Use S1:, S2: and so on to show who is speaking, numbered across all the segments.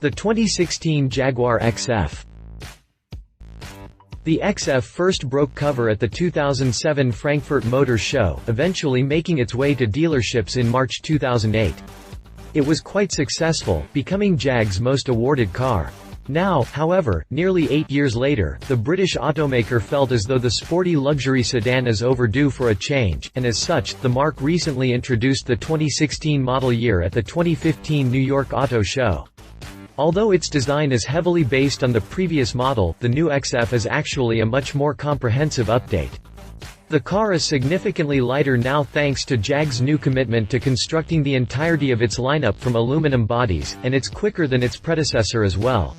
S1: The 2016 Jaguar XF. The XF first broke cover at the 2007 Frankfurt Motor Show, eventually making its way to dealerships in March 2008. It was quite successful, becoming JAG's most awarded car. Now, however, nearly 8 years later, the British automaker felt as though the sporty luxury sedan is overdue for a change, and as such, the marque recently introduced the 2016 model year at the 2015 New York Auto Show. Although its design is heavily based on the previous model, the new XF is actually a much more comprehensive update. The car is significantly lighter now thanks to JAG's new commitment to constructing the entirety of its lineup from aluminum bodies, and it's quicker than its predecessor as well.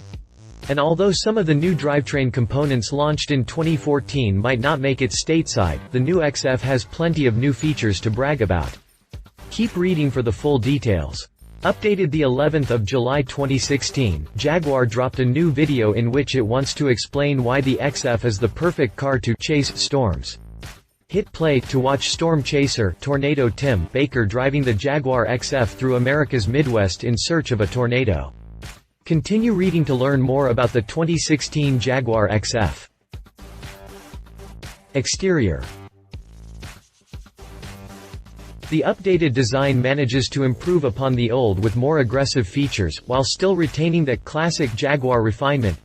S1: And although some of the new drivetrain components launched in 2014 might not make it stateside, the new XF has plenty of new features to brag about. Keep reading for the full details. Updated the 11th of July 2016, Jaguar dropped a new video in which it wants to explain why the XF is the perfect car to chase storms. Hit play to watch storm chaser Tornado Tim Baker driving the Jaguar XF through America's Midwest in search of a tornado. Continue reading to learn more about the 2016 Jaguar XF. Exterior. The updated design manages to improve upon the old with more aggressive features, while still retaining that classic Jaguar refinement.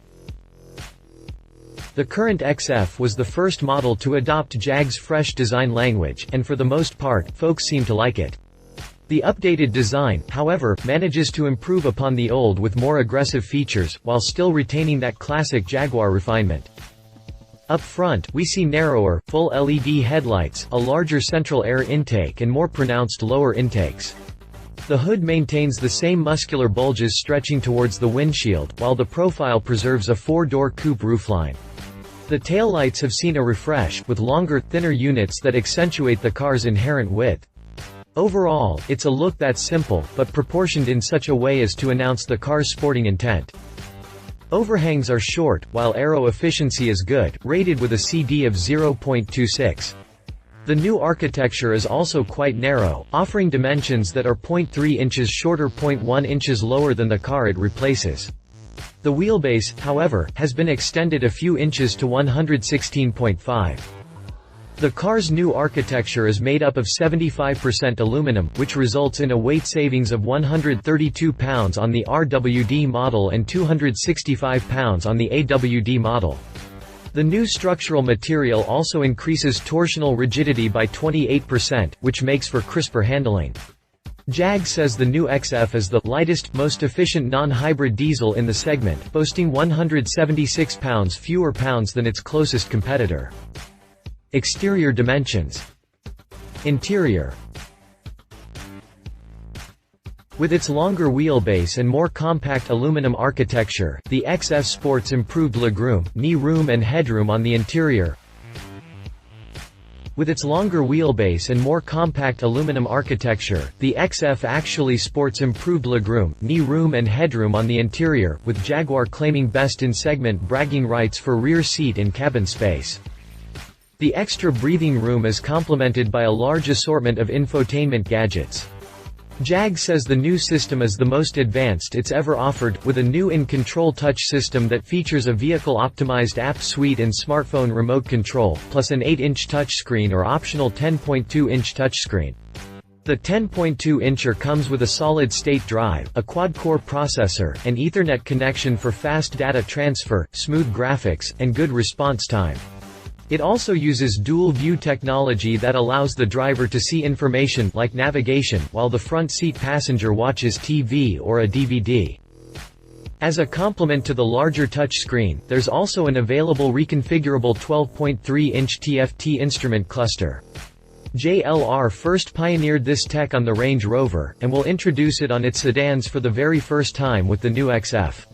S1: The current XF was the first model to adopt JAG's fresh design language, and for the most part, folks seem to like it. The updated design, however, manages to improve upon the old with more aggressive features, while still retaining that classic Jaguar refinement. Up front, we see narrower, full LED headlights, a larger central air intake and more pronounced lower intakes. The hood maintains the same muscular bulges stretching towards the windshield, while the profile preserves a four-door coupe roofline. The taillights have seen a refresh, with longer, thinner units that accentuate the car's inherent width. Overall, it's a look that's simple, but proportioned in such a way as to announce the car's sporting intent. Overhangs are short, while aero efficiency is good, rated with a CD of 0.26. The new architecture is also quite narrow, offering dimensions that are 0.3 inches shorter, 0.1 inches lower than the car it replaces. The wheelbase, however, has been extended a few inches to 116.5. The car's new architecture is made up of 75% aluminum, which results in a weight savings of 132 pounds on the RWD model and 265 pounds on the AWD model. The new structural material also increases torsional rigidity by 28%, which makes for crisper handling. JAG says the new XF is the lightest, most efficient non-hybrid diesel in the segment, boasting 176 pounds fewer pounds than its closest competitor. Exterior dimensions. Interior. With its longer wheelbase and more compact aluminum architecture, the XF sports improved legroom, knee room and headroom on the interior. With its longer wheelbase and more compact aluminum architecture, the XF actually sports improved legroom, knee room and headroom on the interior, with Jaguar claiming best-in-segment bragging rights for rear seat and cabin space. The extra breathing room is complemented by a large assortment of infotainment gadgets. JAG says the new system is the most advanced it's ever offered, with a new in-control touch system that features a vehicle-optimized app suite and smartphone remote control, plus an 8-inch touchscreen or optional 10.2-inch touchscreen. The 10.2-incher comes with a solid-state drive, a quad-core processor, and Ethernet connection for fast data transfer, smooth graphics, and good response time. It also uses dual-view technology that allows the driver to see information, like navigation, while the front seat passenger watches TV or a DVD. As a complement to the larger touchscreen, there's also an available reconfigurable 12.3-inch TFT instrument cluster. JLR first pioneered this tech on the Range Rover, and will introduce it on its sedans for the very first time with the new XF.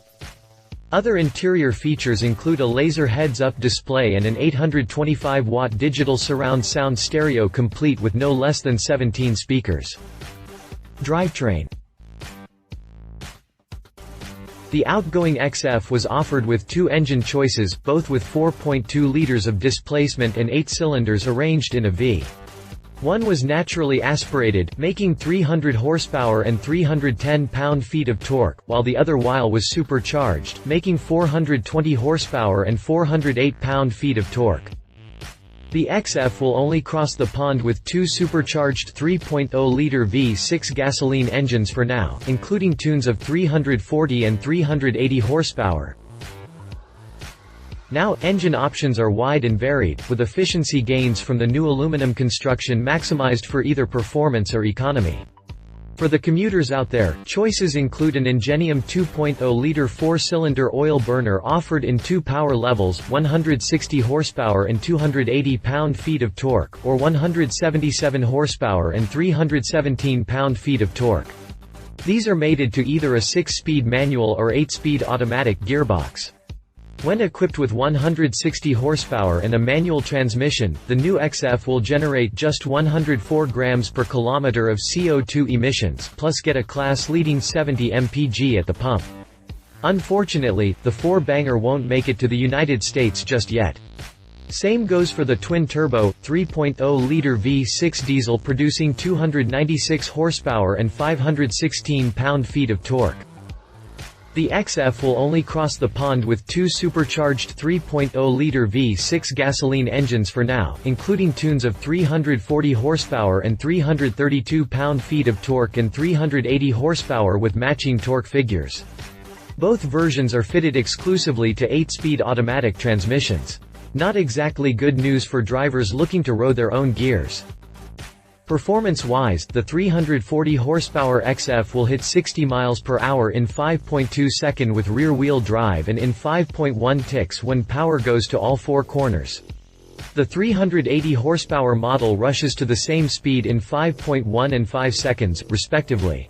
S1: Other interior features include a laser heads-up display and an 825-watt digital surround sound stereo complete with no less than 17 speakers. Drivetrain. The outgoing XF was offered with two engine choices, both with 4.2 liters of displacement and 8 cylinders arranged in a V. One was naturally aspirated, making 300 horsepower and 310 pound-feet of torque, while the other was supercharged, making 420 horsepower and 408 pound-feet of torque. The XF will only cross the pond with two supercharged 3.0-liter V6 gasoline engines for now, including tunes of 340 and 380 horsepower. Now, engine options are wide and varied, with efficiency gains from the new aluminum construction maximized for either performance or economy. For the commuters out there, choices include an Ingenium 2.0-liter four-cylinder oil burner offered in two power levels, 160 horsepower and 280 pound-feet of torque, or 177 horsepower and 317 pound-feet of torque. These are mated to either a 6-speed manual or 8-speed automatic gearbox. When equipped with 160 horsepower and a manual transmission, the new XF will generate just 104 grams per kilometer of CO2 emissions, plus get a class-leading 70 mpg at the pump. Unfortunately, the four-banger won't make it to the United States just yet. Same goes for the twin-turbo, 3.0-liter V6 diesel producing 296 horsepower and 516 pound-feet of torque. The XF will only cross the pond with two supercharged 3.0-liter V6 gasoline engines for now, including tunes of 340 horsepower and 332 pound-feet of torque and 380 horsepower with matching torque figures. Both versions are fitted exclusively to 8-speed automatic transmissions. Not exactly good news for drivers looking to row their own gears. Performance-wise, the 340 horsepower XF will hit 60 miles per hour in 5.2 seconds with rear-wheel drive and in 5.1 ticks when power goes to all four corners. The 380 horsepower model rushes to the same speed in 5.1 and 5 seconds, respectively.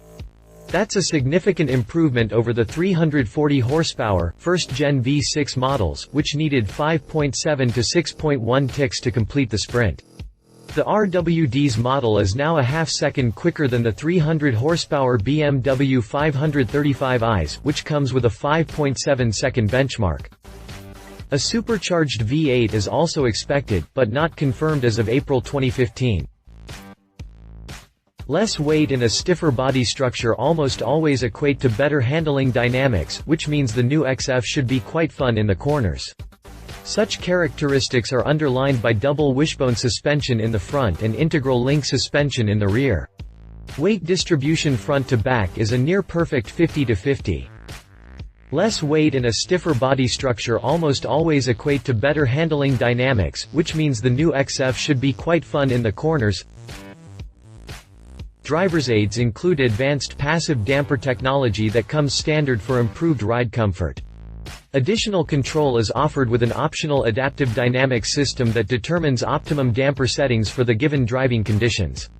S1: That's a significant improvement over the 340 horsepower, first-gen V6 models, which needed 5.7 to 6.1 ticks to complete the sprint. The RWD's model is now a half-second quicker than the 300 horsepower BMW 535i's, which comes with a 5.7-second benchmark. A supercharged V8 is also expected, but not confirmed as of April 2015. Less weight and a stiffer body structure almost always equate to better handling dynamics, which means the new XF should be quite fun in the corners. Such characteristics are underlined by double wishbone suspension in the front and integral link suspension in the rear. Weight distribution front to back is a near-perfect 50-50. Less weight and a stiffer body structure almost always equate to better handling dynamics, which means the new XF should be quite fun in the corners. Driver's aids include advanced passive damper technology that comes standard for improved ride comfort. Additional control is offered with an optional adaptive dynamic system that determines optimum damper settings for the given driving conditions.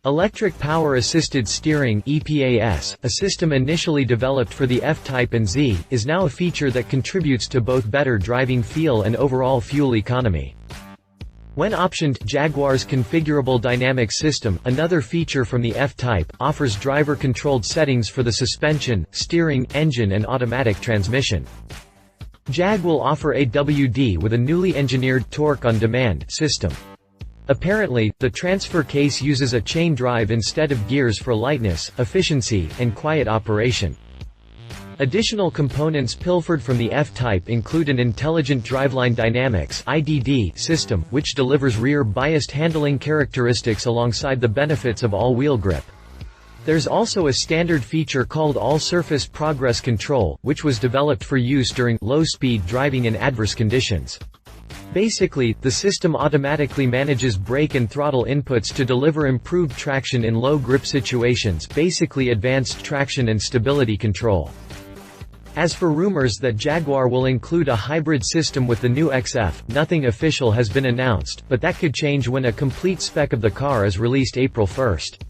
S1: Electric Power Assisted Steering (EPAS), a system initially developed for the F-Type and Z, is now a feature that contributes to both better driving feel and overall fuel economy. When optioned, Jaguar's Configurable Dynamic System, another feature from the F-Type, offers driver-controlled settings for the suspension, steering, engine and automatic transmission. Jag will offer AWD with a newly engineered Torque on Demand system. Apparently, the transfer case uses a chain drive instead of gears for lightness, efficiency, and quiet operation. Additional components pilfered from the F-Type include an Intelligent Driveline Dynamics (IDD) system, which delivers rear-biased handling characteristics alongside the benefits of all-wheel grip. There's also a standard feature called All-Surface Progress Control, which was developed for use during low-speed driving in adverse conditions. Basically, the system automatically manages brake and throttle inputs to deliver improved traction in low-grip situations, basically advanced traction and stability control. As for rumors that Jaguar will include a hybrid system with the new XF, nothing official has been announced, but that could change when a complete spec of the car is released April 1st.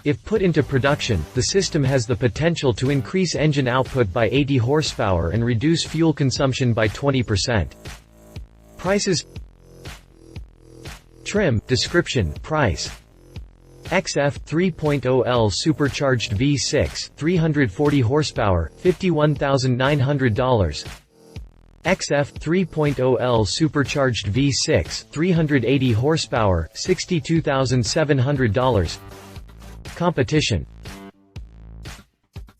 S1: If put into production, the system has the potential to increase engine output by 80 horsepower and reduce fuel consumption by 20%. Prices. Trim, description, price. XF 3.0L supercharged V6, 340 horsepower, $51,900. XF 3.0L supercharged V6, 380 horsepower, $62,700. Competition: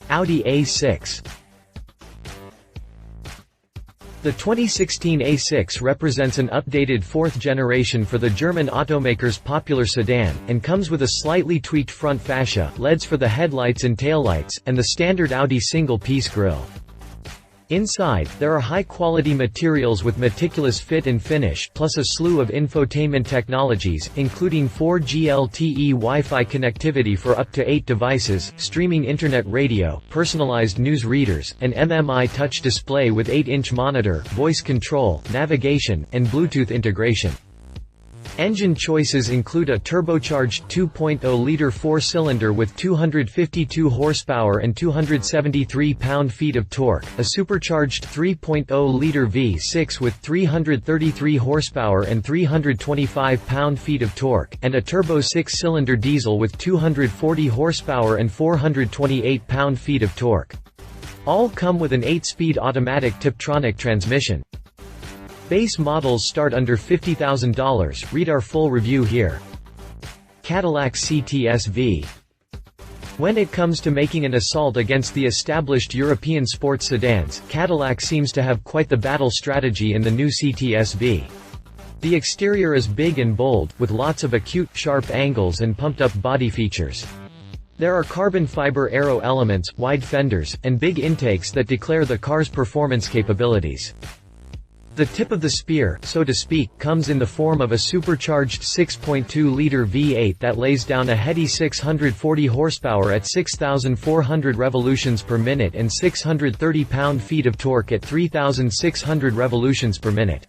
S1: Audi A6. The 2016 A6 represents an updated fourth generation for the German automaker's popular sedan, and comes with a slightly tweaked front fascia, LEDs for the headlights and taillights, and the standard Audi single-piece grille. Inside, there are high-quality materials with meticulous fit and finish, plus a slew of infotainment technologies, including 4G LTE Wi-Fi connectivity for up to 8 devices, streaming internet radio, personalized news readers, an MMI touch display with 8-inch monitor, voice control, navigation, and Bluetooth integration. Engine choices include a turbocharged 2.0-liter four-cylinder with 252 horsepower and 273 pound-feet of torque, a supercharged 3.0-liter V6 with 333 horsepower and 325 pound-feet of torque, and a turbo six-cylinder diesel with 240 horsepower and 428 pound-feet of torque. All come with an 8-speed automatic Tiptronic transmission. Base models start under $50,000, read our full review here. Cadillac CTS-V. When it comes to making an assault against the established European sports sedans, Cadillac seems to have quite the battle strategy in the new CTS-V. The exterior is big and bold, with lots of acute, sharp angles and pumped-up body features. There are carbon fiber aero elements, wide fenders, and big intakes that declare the car's performance capabilities. The tip of the spear, so to speak, comes in the form of a supercharged 6.2-liter V8 that lays down a heady 640 horsepower at 6,400 revolutions per minute and 630 pound-feet of torque at 3,600 revolutions per minute.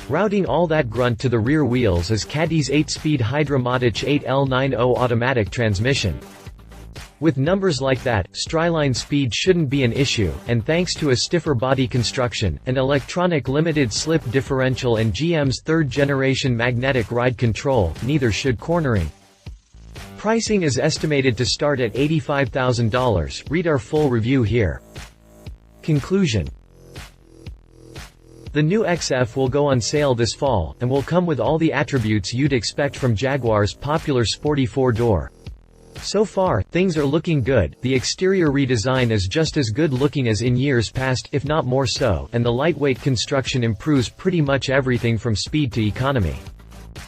S1: Routing all that grunt to the rear wheels is Caddy's 8-speed Hydra-Matic 8L90 automatic transmission. With numbers like that, stryline speed shouldn't be an issue, and thanks to a stiffer body construction, an electronic limited slip differential and GM's third-generation magnetic ride control, neither should cornering. Pricing is estimated to start at $85,000, read our full review here. Conclusion: the new XF will go on sale this fall, and will come with all the attributes you'd expect from Jaguar's popular sporty four-door. So far, things are looking good. The exterior redesign is just as good looking as in years past, if not more so, and the lightweight construction improves pretty much everything from speed to economy.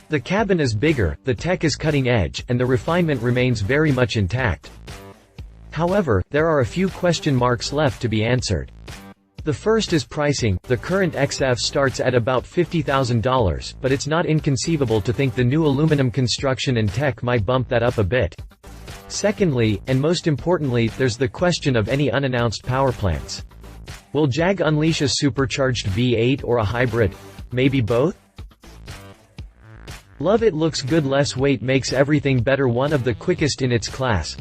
S1: The cabin is bigger, the tech is cutting edge, and the refinement remains very much intact. However, there are a few question marks left to be answered. The first is pricing. The current XF starts at about $50,000, but it's not inconceivable to think the new aluminum construction and tech might bump that up a bit. Secondly, and most importantly, there's the question of any unannounced power plants. Will Jag unleash a supercharged V8 or a hybrid? Maybe both? Love it, looks good, less weight makes everything better, one of the quickest in its class.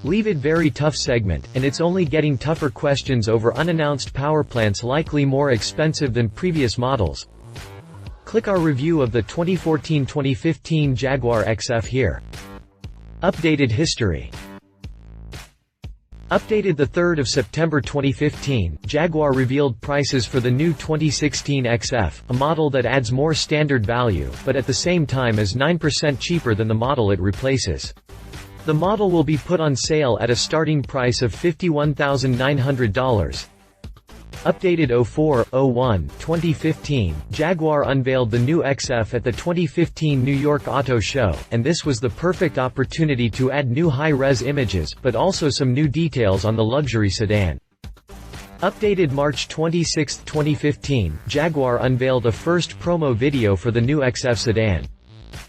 S1: Leave it very tough segment, and it's only getting tougher, questions over unannounced power plants, likely more expensive than previous models. Click our review of the 2014-2015 Jaguar XF here. Updated history. Updated 3 September 2015, Jaguar revealed prices for the new 2016 XF, a model that adds more standard value, but at the same time is 9% cheaper than the model it replaces. The model will be put on sale at a starting price of $51,900. Updated 04/01/2015, Jaguar unveiled the new XF at the 2015 New York Auto Show, and this was the perfect opportunity to add new high-res images, but also some new details on the luxury sedan. Updated March 26, 2015, Jaguar unveiled a first promo video for the new XF sedan.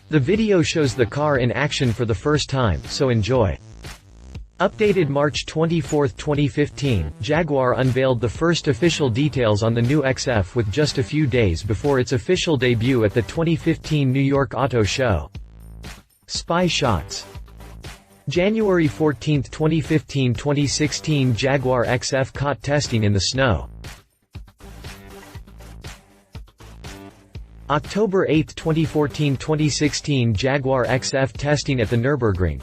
S1: The video shows the car in action for the first time, so enjoy. Updated March 24, 2015, Jaguar unveiled the first official details on the new XF with just a few days before its official debut at the 2015 New York Auto Show. Spy shots. January 14, 2015-2016 Jaguar XF caught testing in the snow. October 8, 2014-2016 Jaguar XF testing at the Nürburgring.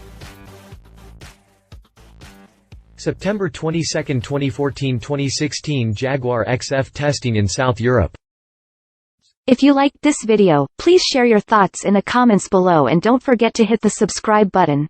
S1: September 22, 2014-2016 Jaguar XF testing in South Europe.
S2: If you liked this video, please share your thoughts in the comments below and don't forget to hit the subscribe button.